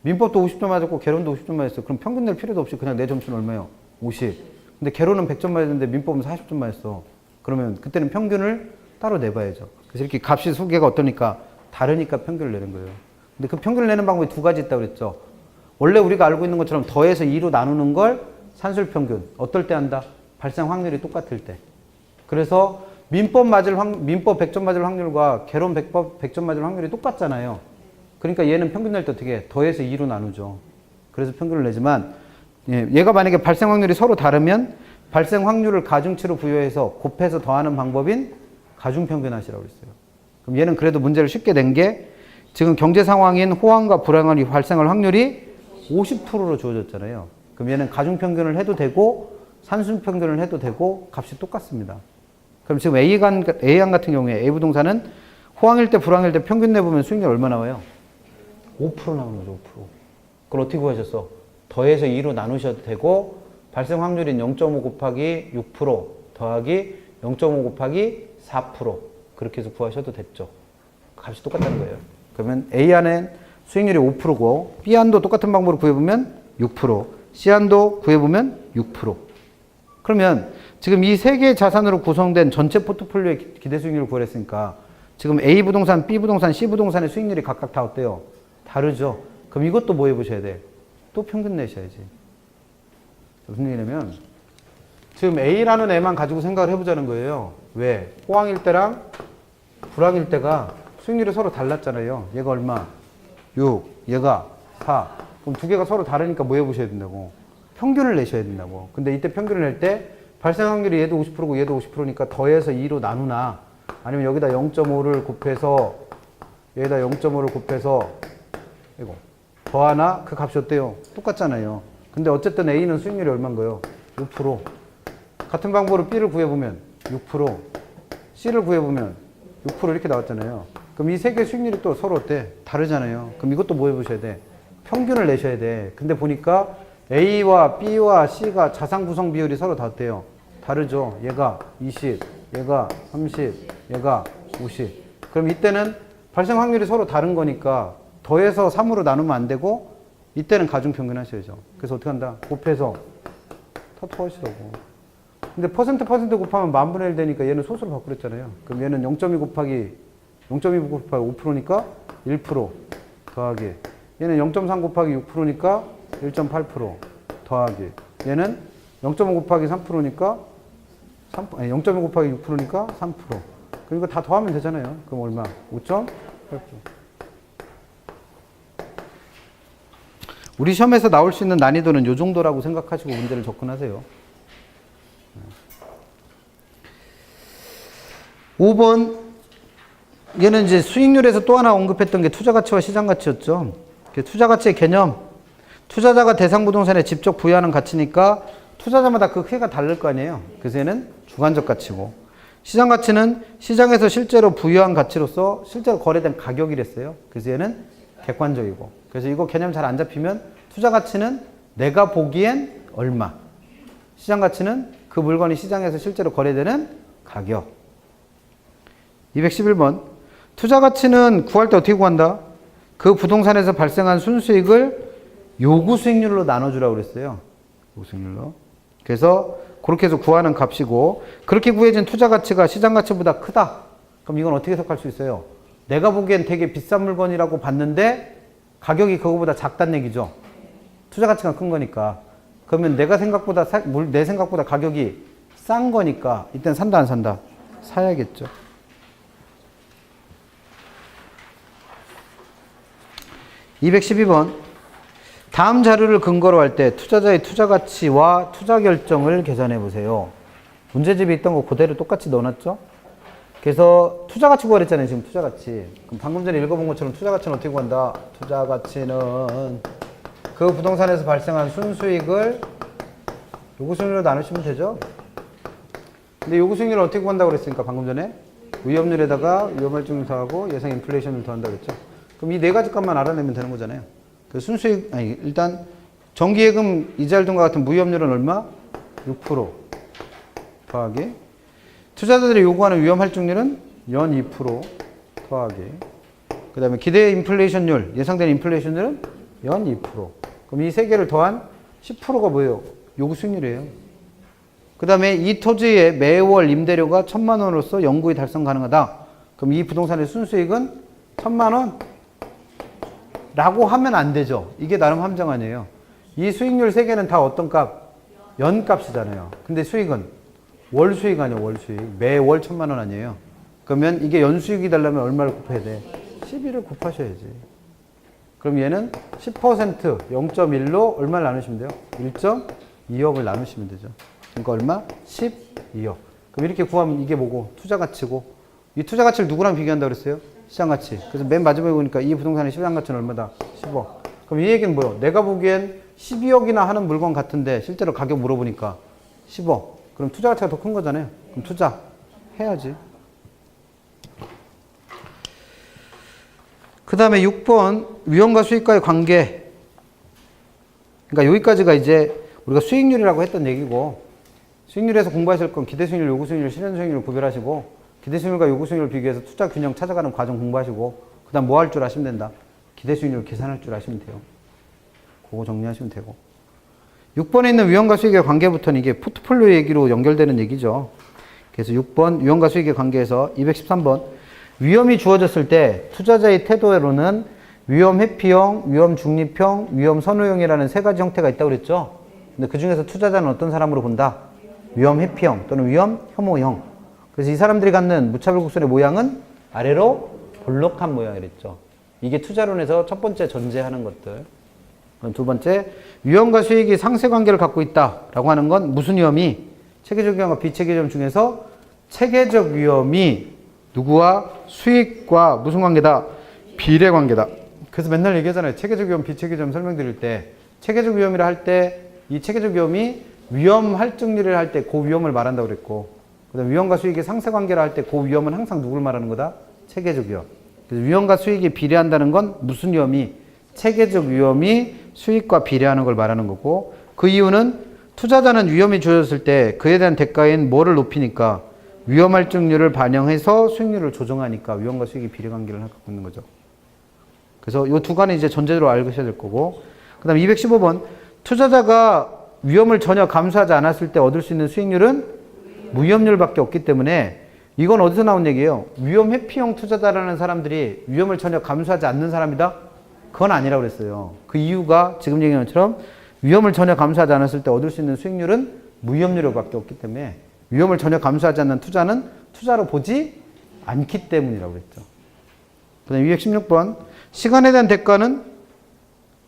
민법도 50점 맞았고 개론도 50점 맞았어. 그럼 평균 낼 필요도 없이 그냥 내 점수는 얼마예요? 50. 근데 개론은 100점 맞았는데 민법은 40점 맞았어. 그러면 그때는 평균을 따로 내봐야죠. 그래서 이렇게 값이 수 개가 어떠니까 다르니까 평균을 내는 거예요. 근데 그 평균을 내는 방법이 두 가지 있다고 그랬죠. 원래 우리가 알고 있는 것처럼 더해서 2로 나누는 걸 산술평균. 어떨 때 한다? 발생 확률이 똑같을 때. 그래서 민법 100점 맞을 확률과 개론 100점 맞을 확률이 똑같잖아요. 그러니까 얘는 평균 낼 때 어떻게 해? 더해서 2로 나누죠. 그래서 평균을 내지만 얘가 만약에 발생 확률이 서로 다르면 발생 확률을 가중치로 부여해서 곱해서 더하는 방법인 가중평균 하시라고 그랬어요. 그럼 얘는 그래도 문제를 쉽게 낸 게 지금 경제 상황인 호황과 불황이 발생할 확률이 50%로 주어졌잖아요. 그럼 얘는 가중평균을 해도 되고 산술평균을 해도 되고 값이 똑같습니다. 그럼 지금 A안 같은 경우에 A 부동산은 호황일 때 불황일 때 평균 내보면 수익률 얼마 나와요? 5% 나오는 거죠. 5%. 그걸 어떻게 구하셨어? 더해서 2로 나누셔도 되고 발생 확률인 0.5 곱하기 6% 더하기 0.5 곱하기 4% 그렇게 해서 구하셔도 됐죠. 값이 똑같다는 거예요. 그러면 A안은 수익률이 5%고 B안도 똑같은 방법으로 구해보면 6% C안도 구해보면 6%. 그러면 지금 이 세 개의 자산으로 구성된 전체 포트폴리오의 기대 수익률을 구했으니까 지금 A 부동산, B 부동산, C 부동산의 수익률이 각각 다 어때요? 다르죠. 그럼 이것도 뭐 해보셔야 돼? 또 평균 내셔야지. 무슨 얘기냐면 지금 A라는 애만 가지고 생각을 해보자는 거예요. 왜? 호황일 때랑 불황일 때가 수익률이 서로 달랐잖아요. 얘가 얼마? 6, 얘가 4. 그럼 두 개가 서로 다르니까 뭐 해보셔야 된다고? 평균을 내셔야 된다고. 근데 이때 평균을 낼 때 발생 확률이 얘도 50%고 얘도 50%니까 더해서 2로 나누나 아니면 여기다 0.5를 곱해서 여기다 0.5를 곱해서 이거 더하나 그 값이 어때요? 똑같잖아요. 근데 어쨌든 A는 수익률이 얼마인 거예요? 6%. 같은 방법으로 B를 구해보면 6%, C를 구해보면 6% 이렇게 나왔잖아요. 그럼 이 세 개 수익률이 또 서로 어때? 다르잖아요. 그럼 이것도 뭐 해보셔야 돼? 평균을 내셔야 돼. 근데 보니까 A와 B와 C가 자산 구성 비율이 서로 다 어때요? 다르죠. 얘가 20, 얘가 30, 얘가 50. 그럼 이때는 발생 확률이 서로 다른 거니까 더해서 3으로 나누면 안 되고 이때는 가중평균 하셔야죠. 그래서 어떻게 한다? 곱해서 터트하시라고. 근데 퍼센트 곱하면 10,000분의 1 되니까 얘는 소수로 바꾸랬잖아요. 그럼 얘는 0.2 곱하기 5%니까 1% 더하기. 얘는 0.3 곱하기 6%니까 1.8% 더하기. 얘는 0.5 곱하기 3%니까 0.5 곱하기 6%니까 3%. 그리고 다 더하면 되잖아요. 그럼 얼마? 5.8%. 우리 시험에서 나올 수 있는 난이도는 이 정도라고 생각하시고 문제를 접근하세요. 5번. 얘는 이제 수익률에서 또 하나 언급했던 게 투자가치와 시장가치였죠. 투자가치의 개념. 투자자가 대상 부동산에 직접 부여하는 가치니까 투자자마다 그 크기가 다를 거 아니에요. 그래서 얘는 주관적 가치고. 시장가치는 시장에서 실제로 부여한 가치로서 실제로 거래된 가격이랬어요. 그래서 얘는 객관적이고. 그래서 이거 개념 잘 안 잡히면 투자가치는 내가 보기엔 얼마. 시장가치는 그 물건이 시장에서 실제로 거래되는 가격. 211번. 투자가치는 구할 때 어떻게 구한다? 그 부동산에서 발생한 순수익을 요구 수익률로 나눠주라고 그랬어요. 요구 수익률로. 그래서 그렇게 해서 구하는 값이고, 그렇게 구해진 투자가치가 시장가치보다 크다. 그럼 이건 어떻게 해석할 수 있어요? 내가 보기엔 되게 비싼 물건이라고 봤는데 가격이 그거보다 작다는 얘기죠. 투자가치가 큰 거니까. 그러면 내 생각보다 가격이 싼 거니까 이때는 산다 안 산다? 사야겠죠. 212번. 다음 자료를 근거로 할 때 투자자의 투자가치와 투자결정을 계산해 보세요. 문제집에 있던 거 그대로 똑같이 넣어놨죠? 그래서 투자가치 구하랬잖아요. 지금 투자가치. 그럼 방금 전에 읽어본 것처럼 투자가치는 어떻게 구한다? 투자가치는 그 부동산에서 발생한 순수익을 요구수익률로 나누시면 되죠? 근데 요구수익률을 어떻게 구한다고 그랬으니까 방금 전에 위험률에다가 위험할증사하고 예상 인플레이션을 더한다고 그랬죠? 그럼 이 네 가지 값만 알아내면 되는 거잖아요. 그 순수익, 일단 정기예금 이자율 등과 같은 무위험률은 얼마? 6% 더하기. 투자자들이 요구하는 위험할증률은 연 2% 더하기. 그 다음에 기대 인플레이션율, 예상되는 인플레이션율은 연 2%. 그럼 이 세 개를 더한 10%가 뭐예요? 요구 수익률이에요. 그 다음에 이 토지의 매월 임대료가 1,000만 원으로서 영구히 달성 가능하다. 그럼 이 부동산의 순수익은 1,000만 원? 라고 하면 안 되죠. 이게 나름 함정 아니에요. 이 수익률 세 개는 다 어떤 값? 연값이잖아요. 근데 수익은 월 수익 아니에요. 월 수익. 매월 1,000만 원 아니에요. 그러면 이게 연수익이 되려면 얼마를 곱해야 돼? 12를 곱하셔야지. 그럼 얘는 10% 0.1로 얼마를 나누시면 돼요? 1.2억을 나누시면 되죠. 그러니까 얼마? 12억. 그럼 이렇게 구하면 이게 뭐고? 투자가치고. 이 투자가치를 누구랑 비교한다고 그랬어요? 시장가치. 그래서 맨 마지막에 보니까 이 부동산의 시장가치는 얼마다? 10억. 그럼 이 얘기는 뭐예요? 내가 보기엔 12억이나 하는 물건 같은데 실제로 가격 물어보니까 10억. 그럼 투자가치가 더 큰 거잖아요. 그럼 투자해야지. 그 다음에 6번 위험과 수익과의 관계. 그러니까 여기까지가 이제 우리가 수익률이라고 했던 얘기고, 수익률에서 공부하실 건 기대수익률, 요구수익률, 실현수익률을 구별하시고, 기대수익률과 요구수익률을 비교해서 투자 균형 찾아가는 과정 공부하시고, 그 다음 뭐 할 줄 아시면 된다? 기대수익률 계산할 줄 아시면 돼요. 그거 정리하시면 되고. 6번에 있는 위험과 수익의 관계부터는 이게 포트폴리오 얘기로 연결되는 얘기죠. 그래서 6번 위험과 수익의 관계에서 213번 위험이 주어졌을 때 투자자의 태도로는 위험 회피형, 위험 중립형, 위험 선호형이라는 세 가지 형태가 있다고 그랬죠. 근데 그 중에서 투자자는 어떤 사람으로 본다? 위험 회피형 또는 위험 혐오형. 그래서 이 사람들이 갖는 무차별 곡선의 모양은 아래로 볼록한 모양이랬죠. 이게 투자론에서 첫 번째 전제하는 것들. 두 번째, 위험과 수익이 상쇄관계를 갖고 있다라고 하는 건 무슨 위험이? 체계적 위험과 비체계적 위험 중에서 체계적 위험이 누구와 수익과 무슨 관계다? 비례관계다. 그래서 맨날 얘기하잖아요. 체계적 위험, 비체계적 위험 설명드릴 때 체계적 위험이라 할 때 이 체계적 위험이 위험 할증률을 할 때 그 위험을 말한다고 그랬고, 그다음 위험과 수익의 상쇄관계라 할 때 그 위험은 항상 누굴 말하는 거다? 체계적 위험. 그래서 위험과 수익이 비례한다는 건 무슨 위험이? 체계적 위험이 수익과 비례하는 걸 말하는 거고, 그 이유는 투자자는 위험이 주어졌을 때 그에 대한 대가인 뭐를 높이니까 위험 할증률을 반영해서 수익률을 조정하니까 위험과 수익이 비례관계를 갖고 있는 거죠. 그래서 이 두 가지 이제 전제로 알고셔야 될 거고, 그 다음에 215번 투자자가 위험을 전혀 감수하지 않았을 때 얻을 수 있는 수익률은 무위험률밖에 없기 때문에 이건 어디서 나온 얘기예요? 위험 회피형 투자자라는 사람들이 위험을 전혀 감수하지 않는 사람이다? 그건 아니라고 그랬어요. 그 이유가 지금 얘기한 것처럼 위험을 전혀 감수하지 않았을 때 얻을 수 있는 수익률은 무위험률밖에 없기 때문에 위험을 전혀 감수하지 않는 투자는 투자로 보지 않기 때문이라고 그랬죠. 그 다음에 216번 시간에 대한 대가는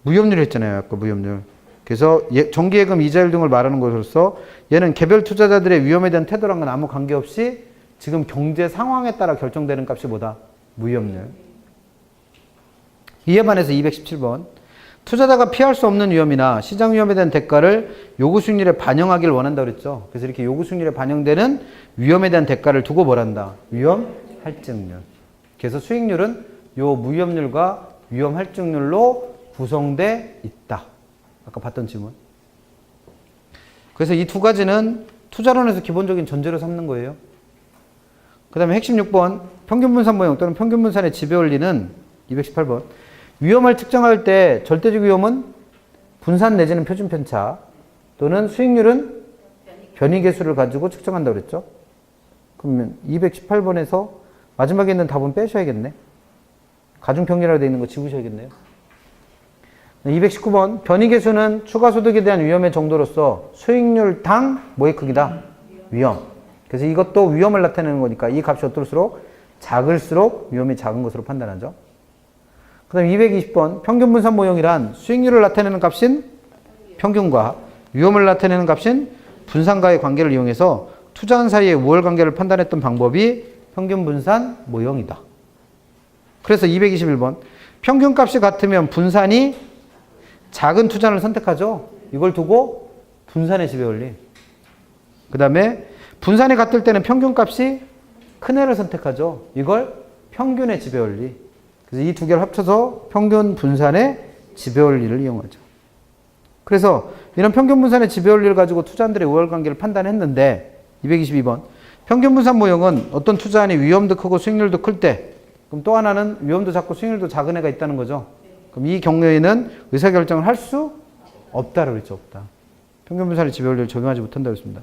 무위험률 했잖아요. 아까 무위험률. 그래서 정기예금 이자율 등을 말하는 것으로서 얘는 개별 투자자들의 위험에 대한 태도랑은 아무 관계없이 지금 경제 상황에 따라 결정되는 값이 뭐다? 무위험률. 이에 반해서 217번 투자자가 피할 수 없는 위험이나 시장 위험에 대한 대가를 요구 수익률에 반영하기를 원한다고 그랬죠. 그래서 이렇게 요구 수익률에 반영되는 위험에 대한 대가를 두고 뭐란다? 위험 할증률. 그래서 수익률은 요 무위험률과 위험 할증률로 구성돼 있다. 아까 봤던 지문. 그래서 이 두 가지는 투자론에서 기본적인 전제로 삼는 거예요. 그 다음에 핵심 6번 평균분산 모형 또는 평균분산의 지배원리는 218번 위험을 측정할 때 절대적 위험은 분산 내지는 표준 편차 또는 수익률은 변이계수를 가지고 측정한다고 그랬죠. 그러면 218번에서 마지막에 있는 답은 빼셔야겠네. 가중평균이라고 되어 있는 거 지우셔야겠네요. 219번 변이계수는 추가소득에 대한 위험의 정도로서 수익률 당 뭐의 크기다? 위험. 그래서 이것도 위험을 나타내는 거니까 이 값이 어떨수록 작을수록 위험이 작은 것으로 판단하죠. 그 다음에 220번 평균분산 모형이란 수익률을 나타내는 값인 평균과 위험을 나타내는 값인 분산과의 관계를 이용해서 투자한 사이의 우월관계를 판단했던 방법이 평균분산 모형이다. 그래서 221번 평균값이 같으면 분산이 작은 투자를 선택하죠. 이걸 두고 분산의 지배원리. 그 다음에 분산이 같을 때는 평균값이 큰 애를 선택하죠. 이걸 평균의 지배원리. 그래서 이 두 개를 합쳐서 평균 분산의 지배원리를 이용하죠. 그래서 이런 평균 분산의 지배원리를 가지고 투자자들의 우월관계를 판단했는데 222번 평균 분산 모형은 어떤 투자안이 위험도 크고 수익률도 클 때 그럼 또 하나는 위험도 작고 수익률도 작은 애가 있다는 거죠. 그럼 이 경우에는 의사결정을 할 수 없다라고 했죠. 없다. 평균 분산의 지배원리를 적용하지 못한다고 했습니다.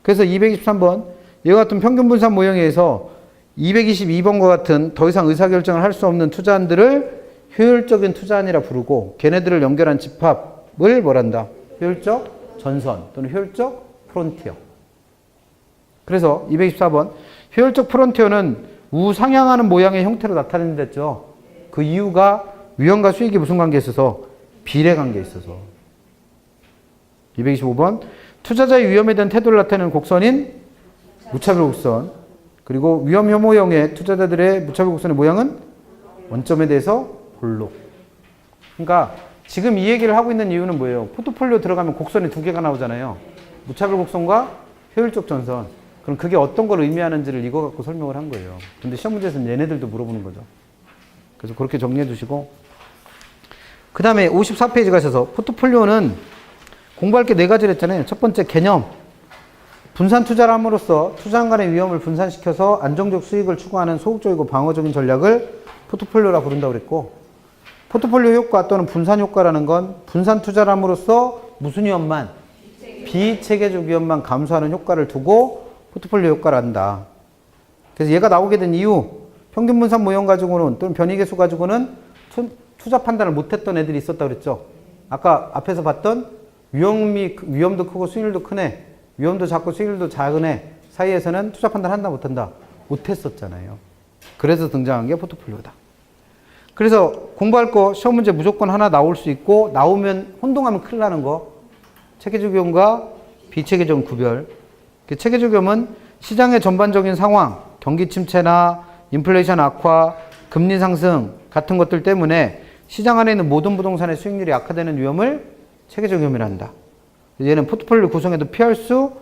그래서 223번 이와 같은 평균 분산 모형에 의해서 222번과 같은 더 이상 의사결정을 할 수 없는 투자안들을 효율적인 투자안이라 부르고 걔네들을 연결한 집합을 뭐란다? 효율적 전선 또는 효율적 프론티어. 그래서 224번 효율적 프론티어는 우상향하는 모양의 형태로 나타낸댔죠. 그 이유가 위험과 수익이 무슨 관계에 있어서? 비례관계에 있어서. 225번 투자자의 위험에 대한 태도를 나타내는 곡선인 무차별 곡선. 그리고 위험 혐오형의 투자자들의 무차별 곡선의 모양은 원점에 대해서 볼록. 그러니까 지금 이 얘기를 하고 있는 이유는 뭐예요? 포트폴리오 들어가면 곡선이 두 개가 나오잖아요. 무차별 곡선과 효율적 전선. 그럼 그게 어떤 걸 의미하는지를 이거 갖고 설명을 한 거예요. 근데 시험 문제에서는 얘네들도 물어보는 거죠. 그래서 그렇게 정리해 주시고 그 다음에 54페이지 가셔서 포트폴리오는 공부할 게 네 가지를 했잖아요. 첫 번째 개념. 분산 투자를 함으로써 투자한 간의 위험을 분산시켜서 안정적 수익을 추구하는 소극적이고 방어적인 전략을 포트폴리오라 부른다고 그랬고 포트폴리오 효과 또는 분산 효과라는 건 분산 투자를 함으로써 무슨 위험만? 비체계적 위험만 감소하는 효과를 두고 포트폴리오 효과를 한다. 그래서 얘가 나오게 된 이유 평균 분산 모형 가지고는 또는 변이계수 가지고는 투자 판단을 못했던 애들이 있었다고 그랬죠. 아까 앞에서 봤던 위험도 크고 수익률도 큰 애, 위험도 작고 수익률도 작은 애 사이에서는 투자 판단 한다 못한다? 못했었잖아요. 그래서 등장한 게 포트폴리오다. 그래서 공부할 거 시험 문제 무조건 하나 나올 수 있고 나오면 혼동하면 큰일 나는 거 체계적 위험과 비체계적 구별. 체계적 위험은 시장의 전반적인 상황, 경기 침체나 인플레이션 악화, 금리 상승 같은 것들 때문에 시장 안에 있는 모든 부동산의 수익률이 악화되는 위험을 체계적 위험이라 한다. 얘는 포트폴리오 구성에도 피할 수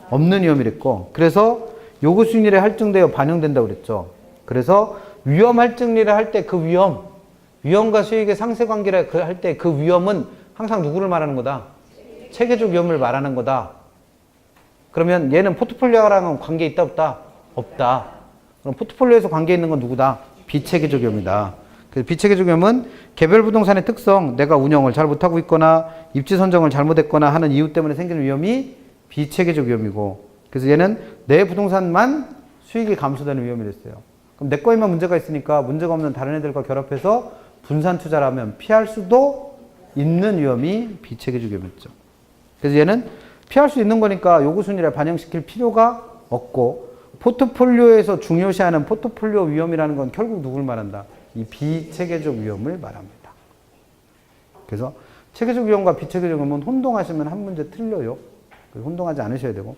없는 위험이랬고 그래서 요구 수익률에 할증되어 반영된다고 그랬죠. 그래서 위험 할증률을 할 때 그 위험과 수익의 상세 관계를 할 때 그 위험은 항상 누구를 말하는 거다? 체계적 위험을 말하는 거다. 그러면 얘는 포트폴리오랑은 관계 있다 없다? 없다. 그럼 포트폴리오에서 관계 있는 건 누구다? 비체계적 위험이다. 그래서 비체계적 위험은 개별 부동산의 특성, 내가 운영을 잘 못하고 있거나 입지 선정을 잘못했거나 하는 이유 때문에 생기는 위험이 비체계적 위험이고, 그래서 얘는 내 부동산만 수익이 감소되는 위험이 됐어요. 그럼 내 거에만 문제가 있으니까 문제가 없는 다른 애들과 결합해서 분산 투자라면 피할 수도 있는 위험이 비체계적 위험이었죠. 그래서 얘는 피할 수 있는 거니까 요구 순위를 반영시킬 필요가 없고, 포트폴리오에서 중요시하는 포트폴리오 위험이라는 건 결국 누굴 말한다? 이 비체계적 위험을 말합니다. 그래서 체계적 위험과 비체계적 위험은 혼동하시면 한 문제 틀려요. 혼동하지 않으셔야 되고.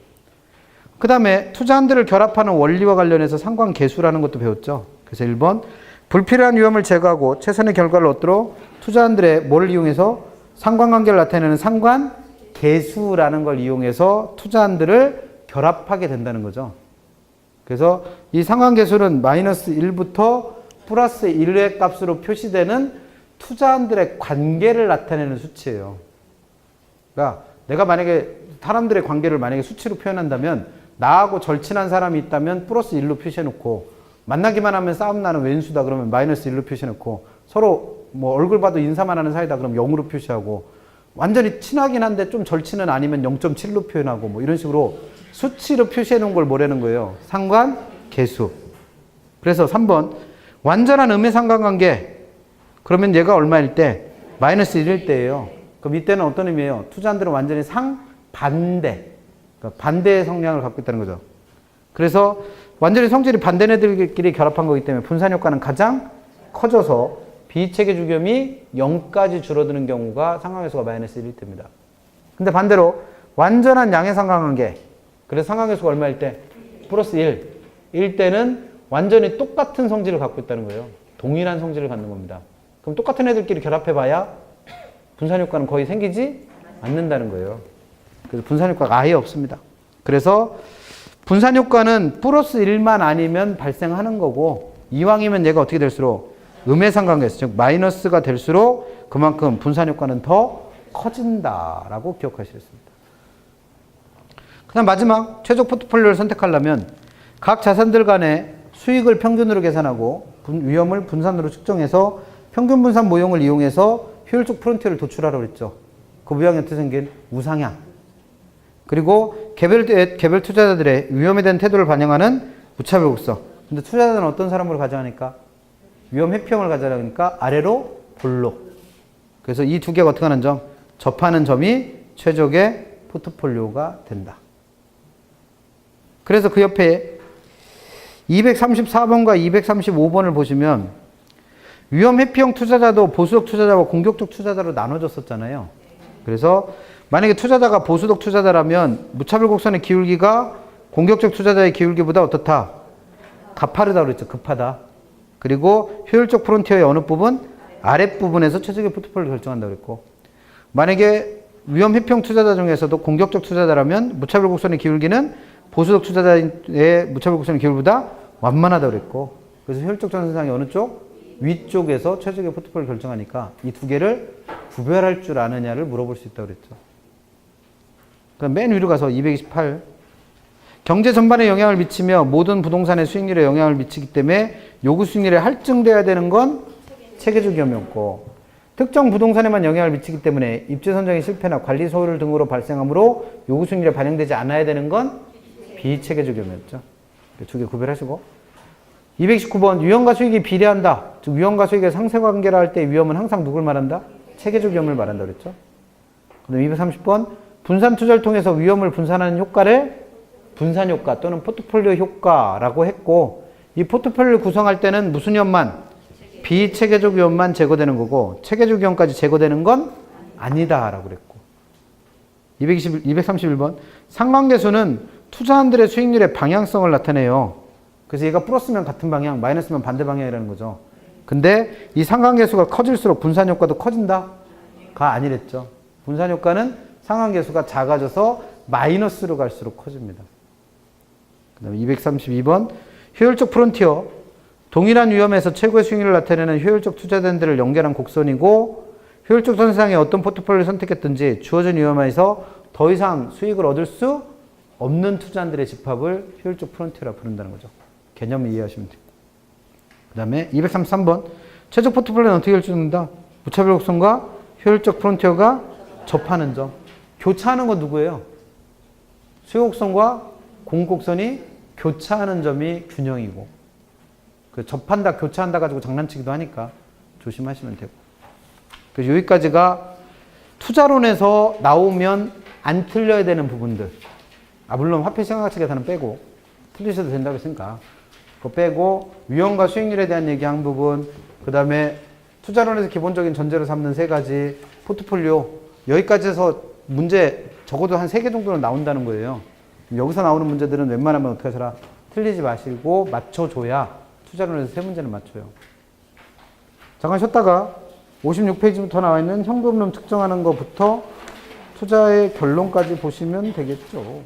그 다음에 투자한들을 결합하는 원리와 관련해서 상관계수라는 것도 배웠죠. 그래서 1번 불필요한 위험을 제거하고 최선의 결과를 얻도록 투자한들의 뭐를 이용해서 상관관계를 나타내는 상관계수라는 걸 이용해서 투자한들을 결합하게 된다는 거죠. 그래서 이 상관계수는 마이너스 1부터 플러스 1의 값으로 표시되는 투자한들의 관계를 나타내는 수치예요. 그러니까 내가 만약에 사람들의 관계를 만약에 수치로 표현한다면 나하고 절친한 사람이 있다면 플러스 1로 표시해놓고 만나기만 하면 싸움 나는 왼수다 그러면 마이너스 1로 표시해놓고 서로 뭐 얼굴 봐도 인사만 하는 사이다 그러면 0으로 표시하고 완전히 친하긴 한데 좀 절친은 아니면 0.7로 표현하고 뭐 이런 식으로 수치로 표시해놓은 걸 뭐라는 거예요? 상관계수. 그래서 3번 완전한 음의 상관관계 그러면 얘가 얼마일 때? 마이너스 1일 때예요. 그럼 이때는 어떤 의미예요? 투자한들은 완전히 상반대. 그러니까 반대의 성향을 갖고 있다는 거죠. 그래서 완전히 성질이 반대는 애들끼리 결합한 거기 때문에 분산 효과는 가장 커져서 비체계적 위험이 0까지 줄어드는 경우가 상관계수가 마이너스 1일 때입니다. 근데 반대로 완전한 양의 상관관계. 그래서 상관계수가 얼마일 때? 플러스 1. 1 때는 완전히 똑같은 성질을 갖고 있다는 거예요. 동일한 성질을 갖는 겁니다. 그럼 똑같은 애들끼리 결합해봐야 분산 효과는 거의 생기지 않는다는 거예요. 그래서 분산 효과가 아예 없습니다. 그래서 분산 효과는 플러스 1만 아니면 발생하는 거고 이왕이면 얘가 어떻게 될수록 음의 상관계수, 즉 마이너스가 될수록 그만큼 분산 효과는 더 커진다라고 기억하시겠습니다. 그 다음 마지막 최적 포트폴리오를 선택하려면 각 자산들 간의 수익을 평균으로 계산하고 위험을 분산으로 측정해서 평균 분산 모형을 이용해서 효율적 프론티어를 도출하라고 그랬죠. 그 모양이 어떻게 생긴? 우상향. 그리고 개별 투자자들의 위험에 대한 태도를 반영하는 무차별 곡선. 근데 투자자는 어떤 사람으로 가져가니까? 위험 회피형을 가져가니까 아래로 볼록. 그래서 이 두 개가 어떻게 하는 점? 접하는 점이 최적의 포트폴리오가 된다. 그래서 그 옆에 234번과 235번을 보시면 위험 회피형 투자자도 보수적 투자자와 공격적 투자자로 나눠졌었잖아요. 그래서 만약에 투자자가 보수적 투자자라면 무차별 곡선의 기울기가 공격적 투자자의 기울기보다 어떻다? 가파르다 그랬죠. 급하다. 그리고 효율적 프론티어의 어느 부분? 아랫부분에서 최적의 포트폴리오를 결정한다고 그랬고, 만약에 위험 회피형 투자자 중에서도 공격적 투자자라면 무차별 곡선의 기울기는 보수적 투자자의 무차별 곡선의 기울기보다 완만하다고 그랬고, 그래서 효율적 전선상이 어느 쪽? 위쪽에서 최적의 포트폴리오를 결정하니까 이 두 개를 구별할 줄 아느냐를 물어볼 수 있다고 그랬죠. 그럼 맨 위로 가서 228. 경제 전반에 영향을 미치며 모든 부동산의 수익률에 영향을 미치기 때문에 요구 수익률에 할증돼야 되는 건 체계적 위험이었고, 특정 부동산에만 영향을 미치기 때문에 입지 선정의 실패나 관리 소홀 등으로 발생하므로 요구 수익률에 반영되지 않아야 되는 건 비체계적 위험이었죠. 두 개 구별하시고. 229번 위험과 수익이 비례한다. 즉 위험과 수익의 상쇄관계라 할 때 위험은 항상 누굴 말한다? 체계적 위험을 말한다 그랬죠. 그다음 230번 분산 투자를 통해서 위험을 분산하는 효과를 분산 효과 또는 포트폴리오 효과라고 했고, 이 포트폴리오를 구성할 때는 무슨 위험만? 비체계적 위험만 제거되는 거고 체계적 위험까지 제거되는 건 아니다라고 그랬고. 231번 상관계수는 투자한들의 수익률의 방향성을 나타내요. 그래서 얘가 플러스면 같은 방향, 마이너스면 반대 방향이라는 거죠. 근데 이 상관계수가 커질수록 분산 효과도 커진다가 아니랬죠. 분산 효과는 상관계수가 작아져서 마이너스로 갈수록 커집니다. 그 다음에 232번 효율적 프론티어. 동일한 위험에서 최고의 수익률을 나타내는 효율적 투자자들을 연결한 곡선이고, 효율적 선상에 어떤 포트폴리오를 선택했든지 주어진 위험에서 더 이상 수익을 얻을 수 없는 투자한들의 집합을 효율적 프론티어라 부른다는 거죠. 개념 이해하시면 돼요. 그 다음에 233번. 최적 포트폴리오는 어떻게 결정된다? 무차별 곡선과 효율적 프론티어가 접하는 점. 교차하는 건 누구예요? 수요 곡선과 공급 곡선이 교차하는 점이 균형이고, 그 접한다, 교차한다 가지고 장난치기도 하니까 조심하시면 되고. 그래서 여기까지가 투자론에서 나오면 안 틀려야 되는 부분들. 물론 화폐 시간가치 계산은 빼고, 틀리셔도 된다고 했으니까 그거 빼고, 위험과 수익률에 대한 얘기한 부분, 그 다음에 투자론에서 기본적인 전제로 삼는 3가지 포트폴리오, 여기까지 해서 문제 적어도 한 3개 정도는 나온다는 거예요. 여기서 나오는 문제들은 웬만하면 어떻게 하셔라? 틀리지 마시고 맞춰줘야 투자론에서 3문제는 맞춰요. 잠깐 쉬었다가 56페이지부터 나와 있는 현금흐름 측정하는 것부터 투자의 결론까지 보시면 되겠죠.